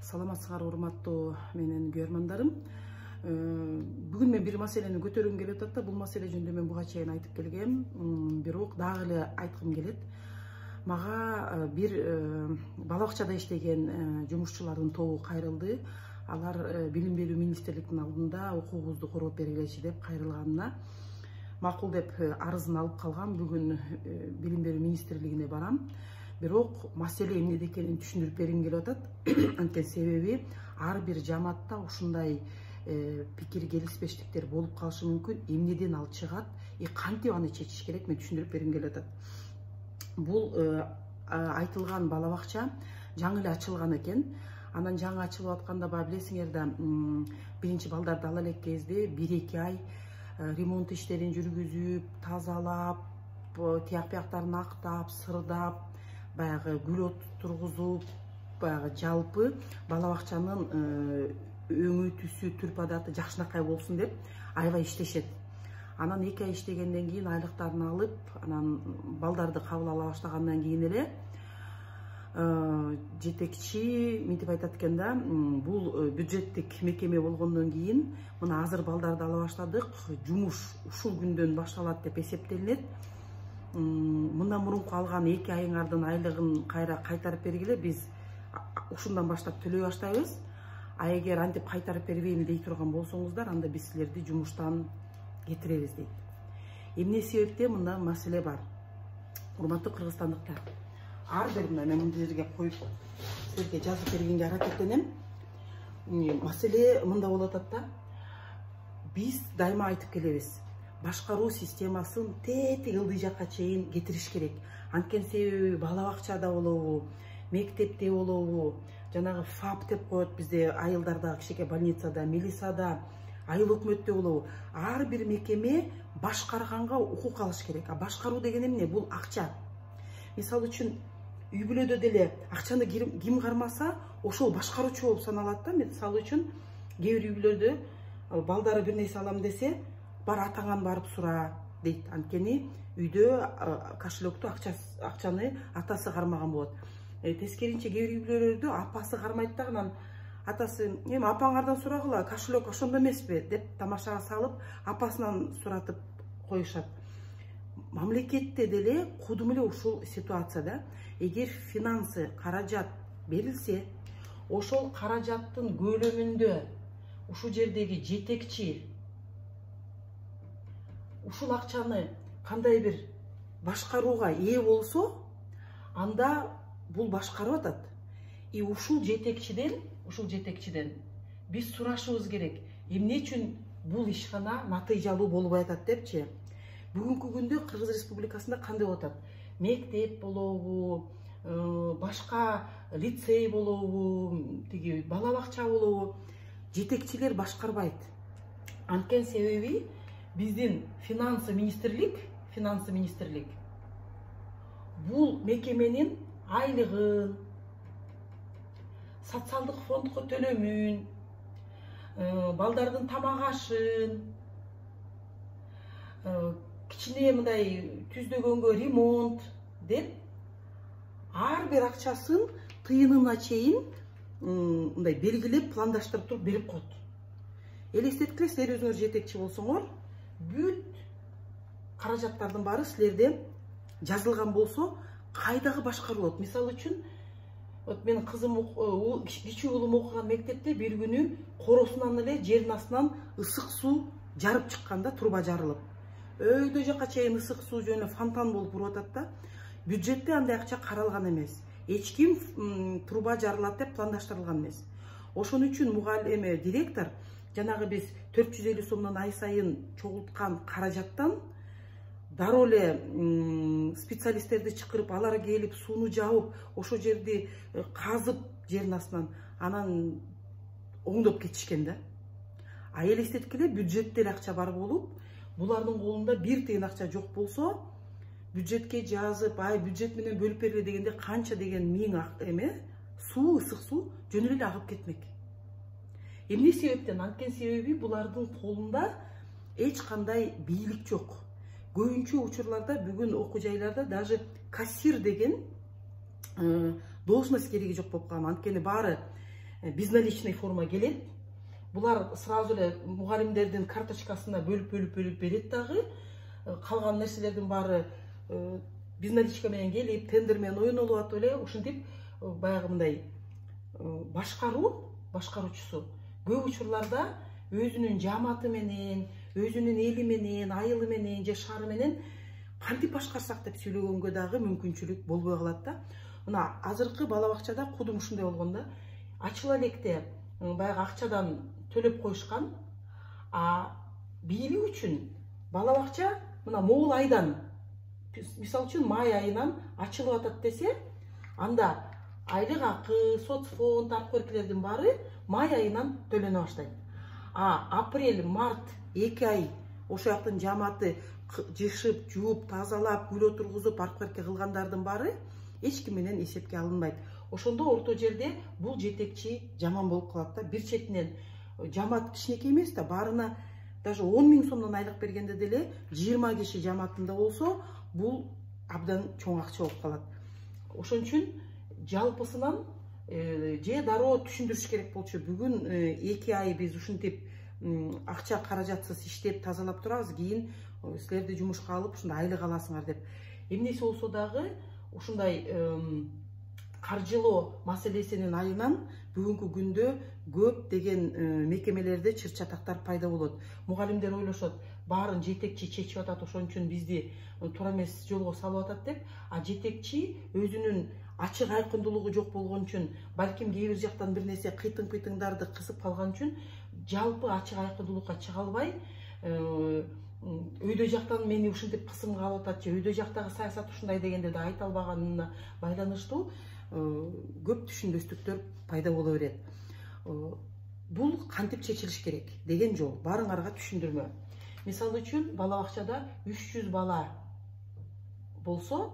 Саламатсыздар урматтуу менин көрмандарым. Бүгүн мен бир маселени көтөргүм келип атат да, бул маселе жөнүндө мен буга чейин айтып келгем. Бирок дагы эле айткым келет. Мага бир бала бакчада иштеген жумушчулардын тобу кайрылды. Алар билим берүү министрликтин алдында укугубузду короп бергилечи деп кайрылганына макул деп арызын алып калгам. Бүгүн билим берүү министрлигине барам. Бирок маселе эмнеде экенин түшүндүрүп бергим келип атат. Анткени себеби ар бир жамаатта ушундай пикир келиспештиктер болуп калышы мүмкүн. Эмнеден ал чыгат, кантип аны чечиш керек, мен түшүндүрүп бергим келип атат. Бул айтылган бала бакча жаңы эле ачылган экен. Анан жаңы ачылып атканда билесиңер да, биринчи балдарды ала элек кезде 1-2 ай ремонт иштерин жүргүзүп, тазалап, тияк бияктарын актап, сырдап, баягы гүл от тургузуп, баягы жалпы бала бакчанын өңү, түсү, түрп адаты жакшынакай болсун деп аябай иштешет. Анан 2 ай иштегенден кийин айлыктарын алып, анан балдарды кабыл ала баштагандан кийин эле жетекчи мынтип айтат экен да, бул бюджеттик мекеме болгондон кийин мына азыр балдарды ала баштадык, жумуш ушул күндөн башталат деп эсептелинет. Мындан мурунку алган 2 айыңардын айлыгын кайра кайтарып бергиле, биз ушундан баштап төлөй баштайбыз. А эгер антип кайтарып бербейм дей турган болсоңуздар, анда биз силерди жумуштан кетиребиз дейт. Эмне себептен мында маселе бар? Урматтуу кыргызстандыктар, ар бир мен мына жерге коюп силерге жазып бергенге аракеттенем. Маселе мында болуп атат да. Биз дайыма айтып келебиз. Башкаруу системасын тети ылдый жакка чейин кетириш керек. Анткени себеби бала бакчада болобу, мектепте болобу, жанагы ФАП деп коет бизде, айылдардагы кичике больницада, милисада, айыл өкмөттө болобу, ар бир мекеме башкарганга укук алыш керек. А башкаруу деген эмне? Бул акча. Мисалы үчүн үй бүлөдө деле акчаны ким кармаса, ошол башкаруучу болуп саналат да. Мисалы үчүн кээ бир үй бүлөдө балдары бир нерсе алам десе, бар атаңан барып сура дейт. Анткени үйдө кошелекту акчаны атасы кармаган болот. Тескеринче кээ бир үй бүлөлөрдө апасы кармайт дагы, атасы эми апаңардан сурагыла, кошелек ошондо эмеспи деп тамашага салып, апасынан суратып коюшат. Мамлекетте деле кудум эле ушул ситуацияда. Эгер финансы, каражат берилсе, ошол каражаттын көлөмүндө ушул жердеги жетекчи ушул акчаны кандай бир башкарууга ээ болсо, анда бул башкарып атат. Ушул жетекчиден биз сурашыбыз керек. Эмне үчүн бул ишкана натыйжалуу болбой атат депчи. Бүгүнкү күндө Кыргыз Республикасында кандай болуп атат? Мектеп болобу, башка лицей болобу, тиги бала бакча болобу, жетекчилер башкарбайт. Анткени себеби биздин финансы министрлик бул мекеменин айлыгын, социалдык фондко төлөмүн, балдардын тамак ашын, кичине мындай түздөгөнгө ремонт деп ар бир акчасын тыйынына чейин мындай белгилеп, пландаштырып туруп берип коет. Элестеткиле, силер өзүңөр жетекчи болсоңор, бүт каражаттардын баары силерде жазылган болсо, кайдагы башкарылат? Мисалы үчүн, менин кызым, кичүү уулум окуган мектепте бир күнү коросунан эле жердин астынан ысык суу жарып чыкканда, труба жарылып. Өйдө жака чейин ысык суу жөнү фонтан болуп туруп атат да. Бюджетте андай акча каралган эмес. Эч ким труба жарылат деп пландаштырылган эмес. Ошон үчүн мугалим, директор жанагы биз 450 сомдон ай сайын чогулткан каражаттан дароо эле специалисттерди чакырып, алар келип сууну жабып, ошо жерди казып жердин астынан, анан оңдоп кетишкен да. А элестеткиле, бюджетте эле акча бар болуп, булардын колунда бир тыйын акча жок болсо, бюджетке жазып, бюджет менен бөлүп бергиле дегенде канча деген миң суу, ысык суу жөн эле агып кетмек. Эмне себептен? Анткени себеби булардын колунда эч кандай бийлик жок. Көбүнчө учурларда бүгүн окуу жайларда даже кассир деген должность кереги жок болуп калган. Анткени баары безналичный форма келет. Булар сразу эле мугалимдердин карточкасына бөлүп берет дагы. Калган нерселердин баары безналичка менен келип, тендер менен ойнолуп атып эле ушинтип баягы мындай башкаруучусу көп учурларда өзүнүн жамааты менен, өзүнүн эли менен, айылы менен же шаары менен кантип башкарсак деп сүйлөгөнгө дагы мүмкүнчүлүк болбой калат да. Мына азыркы бала бакчада кудум ушундай болгон да. Ачыла электе баягы акчадан төлөп коюшкан, бийлик үчүн бала бакча мына могул айдан, мисалы үчүн май айынан ачылып атат десе, анда айлык акы, соцфонд, аркы-беркилердин баары май айынан төлөнө баштайт. Апрель, март 2 ай ошол жактын жамааты жышып, жууп, тазалап, гүл отургузуп, аркы-берке кылгандардын баары эч ким менен эсепке алынбайт. Ошондо орто жерде бул жетекчи жаман болуп калат да. Бир четинен жамаат кичинекей эмес да, баарына даже 10 000 сомдон айлык бергенде деле 20 киши жамаатында болсо, бул абдан чоң акча болуп калат. Ошон үчүн жалпысынан же дароо түшүндүрүш керек болчу. Бүгүн 2 ай биз ушинтип акча каражатсыз иштеп тазалап турабыз, кийин силерди жумушка алып ушундай айлык аласыңар деп. Эмнеси болсо дагы ушундай каржылоо маселесинин айынан бүгүнкү күндө көп деген мекемелерде чыр-чатактар пайда болот. Мугалимдер ойлошот, баарын жетекчи чечип атат, ошон үчүн бизди туура эмес жолго салып атат деп. Жетекчи өзүнүн ачык айкындуулугу жок болгон үчүн, балким кээ бир жактан бир нерсе кыйтың-пыйтыңдарды кысып калган үчүн жалпы ачык айкындуулукка чыга албай, өйдө жактан мени ушинтип кысымга алып атат же өйдө жактагы саясат ушундай дегенде да айта албаганына байланыштуу көп түшүнбөстүктөр пайда боло берет. Бул кантип чечилиш керек деген жол баарыңарга түшүндүрмө. Мисалы үчүн бала бакчада 300 бала болсо,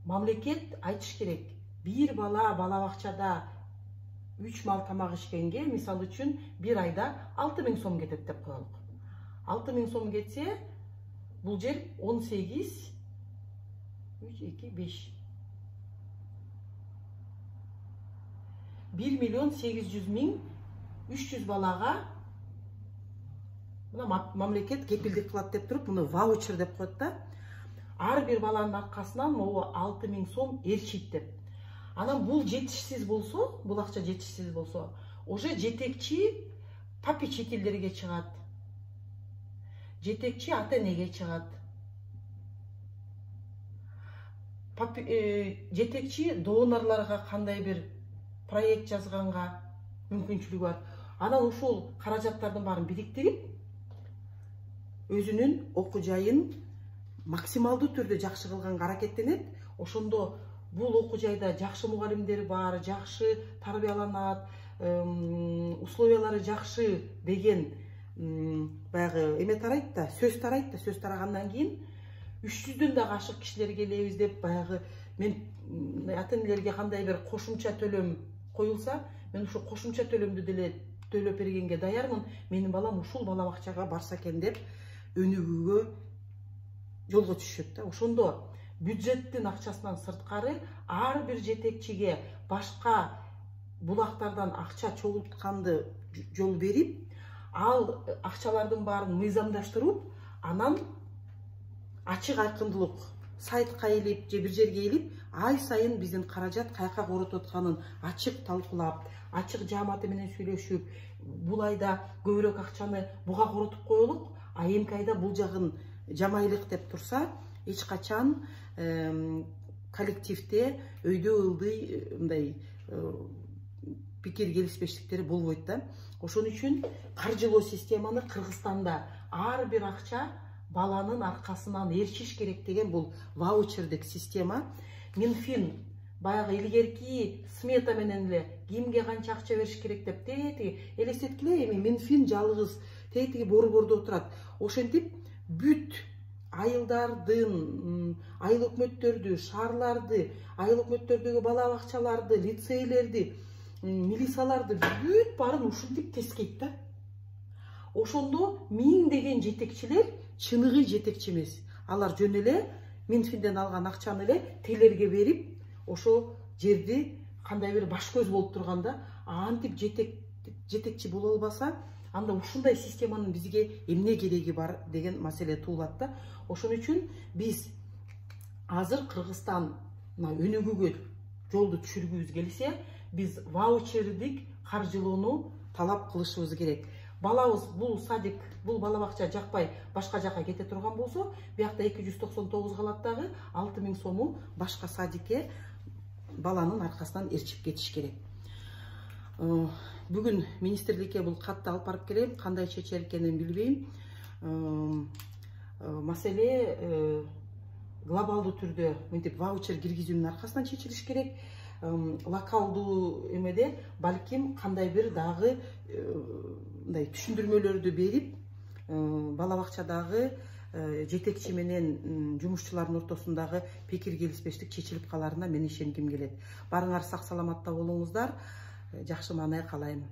мамлекет айтыш керек, бир бала бакчада 3 мал тамак ишкенге, мисалы үчүн бир айда 6 000 сом кетет деп коелук. 6 000 сом кетсе, бул жер 18, 3, 2, 5. 1 800 000 300 балага мамлекет кепилдик кылат деп туруп, муну ваучер деп коет да. Ар бир баланын аркасынан могу 6 000 сом ээрчийт деп. Анан бул жетишсиз болсо, бул акча жетишсиз болсо, уже жетекчи попечительдерге чыгат. Жетекчи ата-энеге чыгат. Жетекчи донорлорго кандай бир проект жазганга мүмкүнчүлүгү бар. Анан ушул каражаттардын баарын бириктирип, өзүнүн окуу жайын максималдуу түрдө жакшы кылганга аракеттенет. Ошондо бул окуу жайда жакшы мугалимдер бар, жакшы тарбияланат, условиялары жакшы деген баягы эме тарайт да, сөз тарагандан кийин 300дөн дагы ашык кишилер келебиз деп, баягы мен ата-энелерге кандай бир кошумча төлөм коюлса, мен ушул кошумча төлөмдү деле төлөп бергенге даярмын. Менин балам ушул бала бакчага барса экен деп өнүгүүгө жолго түшөт да. Ошондо бюджеттин акчасынан сырткары ар бир жетекчиге башка булактардан акча чогултканды жол берип, ал акчалардын баарын мыйзамдаштырып, анан ачык айкындуулук сайтка илип же бир жерге илип, ай сайын биздин каражат каяка коротуп атканын ачык талкуулап, ачык жамааты менен сүйлөшүп, бул айда көбүрөөк акчаны буга коротуп коелук, эмки айда бул жагын жамайлык деп турса, эч качан коллективде өйдө ылдый мындай пикир келиспештиктери болбойт да. Ошон үчүн каржылоо системаны Кыргызстанда ар бир акча баланын аркасынан ээрчиш керек деген бул ваучердик система. Минфин баягы илгерки смета менен эле кимге канча акча бериш керек деп тетиги элестеткиле, эми Минфин жалгыз тетиги борбордо отурат. Ошентип бүт айылдардын, айыл өкмөттөрдү, шаарларды, айыл өкмөттөрдөгү бала бакчаларды, лицейлерди, милицияларды бүт баарын ушинтип тескейт да. Ошондо миңдеген жетекчилер чыныгы жетекчи эмес. Алар жөн эле Минфинден алган акчаны эле тилерге берип, ошо жерди кандай бир баш көз болуп турганда, антип жетекчи боло албаса, анда ушундай системанын бизге эмне кереги бар деген маселе туулат да. Ошон үчүн биз азыр Кыргызстан өнүгүүгө жолду түшүргүбүз келсе, биз ваучердик каржылоону талап кылышыбыз керек. Балабыз бул садик, бул бала бакча жакпай башка жака кете турган болсо, биякта 299 калат дагы 6000 сому башка садикке баланын аркасынан ээрчип кетиш керек. Бүгүн министрликке бул катты алып барып келем, кандай чечер экенин билбейм. Маселе глобалдуу түрдө мынтип ваучер киргизүүнүн аркасынан чечилиш керек. Локалдуу эмеде балким кандай бир дагы мындай түшүндүрмөлөрдү берип, бала бакчадагы жетекчи менен жумушчулардын ортосундагы пикир келиспештик чечилип каларына мен ишенгим келет. Барыңар сак саламатта болуңуздар. Жакшы маанай каалайм.